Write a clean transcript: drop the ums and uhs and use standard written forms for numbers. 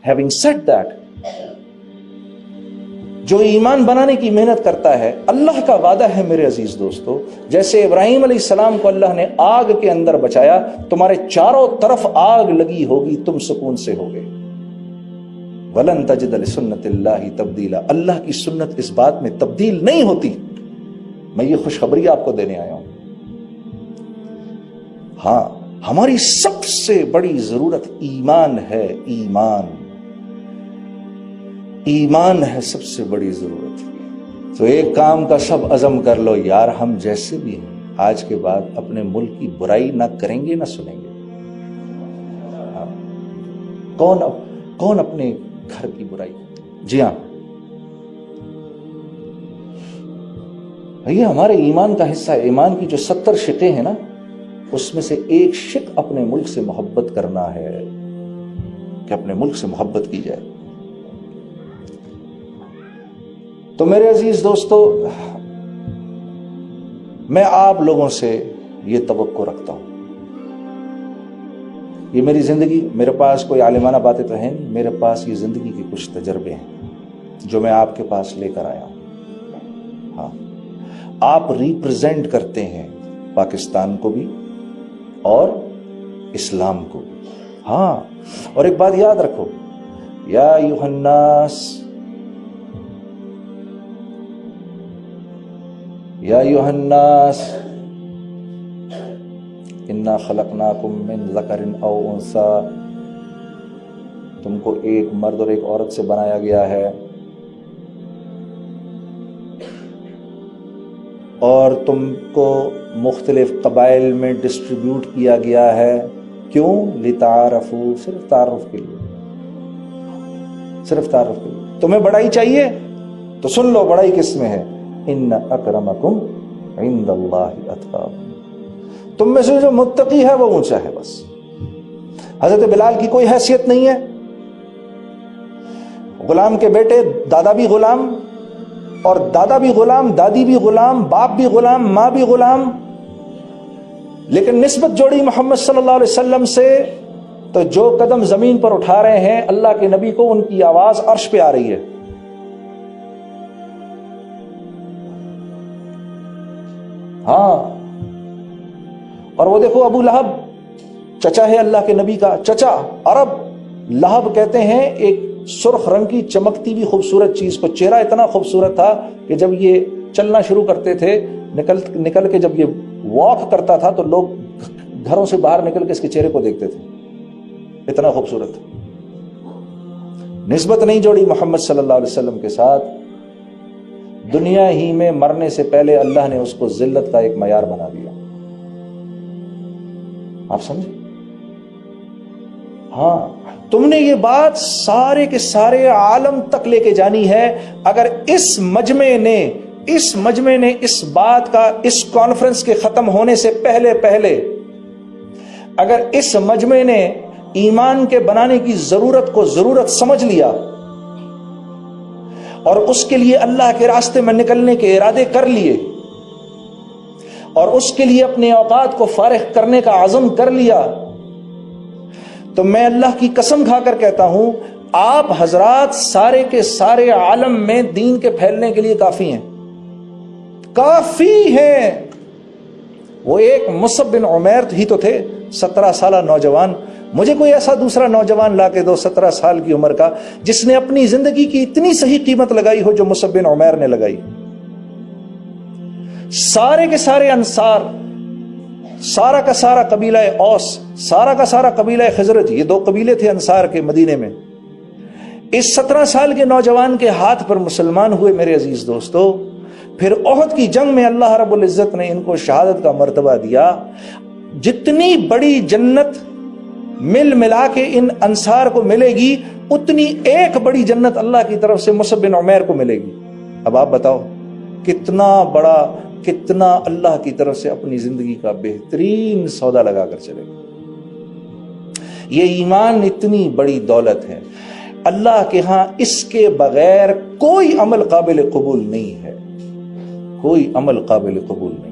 Having said that, جو ایمان بنانے کی محنت کرتا ہے، اللہ کا وعدہ ہے میرے عزیز دوستو، جیسے ابراہیم علیہ السلام کو اللہ نے آگ کے اندر بچایا، تمہارے چاروں طرف آگ لگی ہوگی، تم سکون سے ہوگے۔ وَلَن تَجِدَ لِسُنَّتِ اللَّهِ تَبْدِيلًا، اللہ کی سنت اس بات میں تبدیل نہیں ہوتی۔ میں یہ خوشخبری آپ کو دینے آیا ہوں۔ ہاں، ہماری سب سے بڑی ضرورت ایمان ہے، ایمان ہے سب سے بڑی ضرورت۔ تو ایک کام کا سب عزم کر لو، یار ہم جیسے بھی ہیں آج کے بعد اپنے ملک کی برائی نہ کریں گے نہ سنیں گے۔ کون اپنے گھر کی برائی؟ جی ہاں، یہ ہمارے ایمان کا حصہ ہے۔ ایمان کی جو 70 شقیں ہیں نا، اس میں سے ایک شق اپنے ملک سے محبت کرنا ہے، کہ اپنے ملک سے محبت کی جائے۔ تو میرے عزیز دوستو، میں آپ لوگوں سے یہ توقع رکھتا ہوں، یہ میری زندگی، میرے پاس کوئی عالمانہ باتیں تو ہیں نہیں، میرے پاس یہ زندگی کے کچھ تجربے ہیں جو میں آپ کے پاس لے کر آیا ہوں۔ ہاں، آپ ریپرزینٹ کرتے ہیں پاکستان کو بھی اور اسلام کو بھی۔ ہاں، اور ایک بات یاد رکھو، یا ایھا الناس، یا ایھا الناس انا خلقناکم من ذکر او انثی، تم کو ایک مرد اور ایک عورت سے بنایا گیا ہے، اور تم کو مختلف قبائل میں ڈسٹریبیوٹ کیا گیا ہے۔ کیوں؟ لتعارفوا، صرف تعارف کے لیے، صرف تعارف کے لیے۔ تمہیں بڑائی چاہیے تو سن لو، بڑائی کس میں ہے؟ ان اکرمکم عند اللہ اتقاکم، تم میں سے جو متقی ہے وہ اونچا ہے۔ بس حضرت بلال کی کوئی حیثیت نہیں ہے، غلام کے بیٹے، دادا بھی غلام، اور دادا بھی غلام، دادی بھی غلام، باپ بھی غلام، ماں بھی غلام، لیکن نسبت جوڑی محمد صلی اللہ علیہ وسلم سے، تو جو قدم زمین پر اٹھا رہے ہیں اللہ کے نبی کو، ان کی آواز عرش پہ آ رہی ہے۔ ہاں، اور وہ دیکھو ابو لہب، چچا ہے اللہ کے نبی کا، چچا، عرب لہب کہتے ہیں ایک سرخ رنگ کی چمکتی بھی خوبصورت چیز کو، چہرہ اتنا خوبصورت تھا کہ جب یہ چلنا شروع کرتے تھے، نکل کے جب یہ واک کرتا تھا تو لوگ گھروں سے باہر نکل کے اس کے چہرے کو دیکھتے تھے، اتنا خوبصورت۔ نسبت نہیں جوڑی محمد صلی اللہ علیہ وسلم کے ساتھ، دنیا ہی میں مرنے سے پہلے اللہ نے اس کو ذلت کا ایک معیار بنا دیا۔ آپ سمجھے؟ ہاں، تم نے یہ بات سارے کے سارے عالم تک لے کے جانی ہے۔ اگر اس مجمع نے اس بات کا، اس کانفرنس کے ختم ہونے سے پہلے اگر اس مجمع نے ایمان کے بنانے کی ضرورت کو ضرورت سمجھ لیا اور اس کے لیے اللہ کے راستے میں نکلنے کے ارادے کر لیے، اور اس کے لیے اپنے اوقات کو فارغ کرنے کا عزم کر لیا، تو میں اللہ کی قسم کھا کر کہتا ہوں، آپ حضرات سارے کے سارے عالم میں دین کے پھیلنے کے لیے کافی ہیں، کافی ہیں۔ وہ ایک مصعب بن عمیر ہی تو تھے، 17 سالہ نوجوان۔ مجھے کوئی ایسا دوسرا نوجوان لا کے دو 17 سال کی عمر کا، جس نے اپنی زندگی کی اتنی صحیح قیمت لگائی ہو جو مصعب بن عمیر نے لگائی۔ سارے کے سارے انصار، سارا کا سارا قبیلہ اوس، سارا کا سارا قبیلہ خزرج، یہ 2 قبیلے تھے انصار کے مدینے میں، اس 17 سال کے نوجوان کے ہاتھ پر مسلمان ہوئے میرے عزیز دوستو۔ پھر احد کی جنگ میں اللہ رب العزت نے ان کو شہادت کا مرتبہ دیا۔ جتنی بڑی جنت ملا کے ان انصار کو ملے گی، اتنی ایک بڑی جنت اللہ کی طرف سے مصعب بن عمیر کو ملے گی۔ اب آپ بتاؤ کتنا اللہ کی طرف سے اپنی زندگی کا بہترین سودا لگا کر چلے گا۔ یہ ایمان اتنی بڑی دولت ہے، اللہ کے ہاں اس کے بغیر کوئی عمل قابل قبول نہیں ہے، کوئی عمل قابل قبول نہیں۔